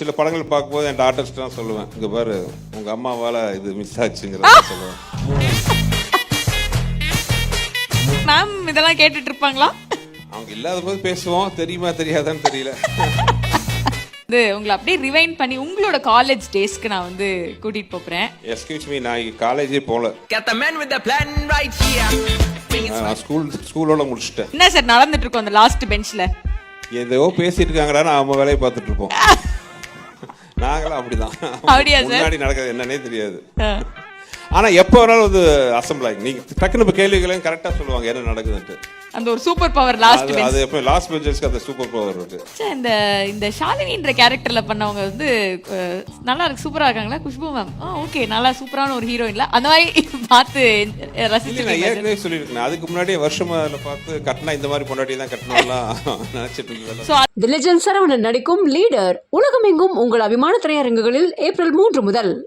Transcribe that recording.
சில படங்கள் பார்க்கும்போது என் டாட்டர்ஸ் தான் சொல்லுவேன், இங்க பாரு உங்க அம்மாவால இது மிஸ் ஆச்சுங்கிறத சொல்லுவேன். மேம் இதெல்லாம் கேட்டுட்டு இருப்பாங்களா? அவங்க இல்லாத போது பேசுவோம், தெரியுமா தெரியாதான்னு தெரியல. இது உங்களை அப்படியே ரிவைண்ட் பண்ணி உங்களோட காலேஜ் டேஸ்க்கு நான் வந்து கூட்டிட்டு போறேன். எஸ்கியூஸ் மீ, நான் காலேஜே போல. Got the man with the plan right here. நான் ஸ்கூலோட முடிச்சிட்டேன். என்ன சார் நடந்துட்டு இருக்கோம் அந்த லாஸ்ட் பெஞ்ச்ல? ஏதோ பேசிட்டு இருக்காங்கடா, நம்ம வேலையை பார்த்துட்டு இருப்போம். நாங்களாம் அப்படிதான். அப்படியா சார்? முன்னாடி நடக்கிறது என்னன்னே தெரியாது. ஆனா எப்போ வேணாலும் வந்து அசம்பிள் ஆகி நீங்க டக்குனு இப்போ கேள்விகளையும் கரெக்டா சொல்லுவாங்க என்ன நடக்குதுன்ட்டு. அந்த ஒரு சூப்பர் பவர் லாஸ்ட் பெஞ்ச். அது எப்போ லாஸ்ட் பெஞ்சஸ்க்கு அந்த சூப்பர் பவர் இருக்கு. இந்த இந்த ஷாலினின்ற கேரக்டர்ல பண்ணவங்க வந்து நல்லா இருக்கு, சூப்பரா இருக்காங்களா? குஷ்பு மேம் ஓகே, நல்லா சூப்பரான ஒரு ஹீரோயின்ல அந்த மாதிரி பார்த்து ரசிச்சு. நான் ஏற்கனவே சொல்லியிருக்கேன், அதுக்கு முன்னாடியே வருஷமா பார்த்து கட்டினா இந்த மாதிரி பொண்டாட்டி தான் கட்டணும்லாம் நினைச்சிட்டு இருக்கேன். தி லெஜெண்ட் சரவணன் நடிக்கும் லீடர் உலகமெங்கும் உங்கள் அபிமான திரையரங்குகளில் ஏப்ரல் 3 முதல்.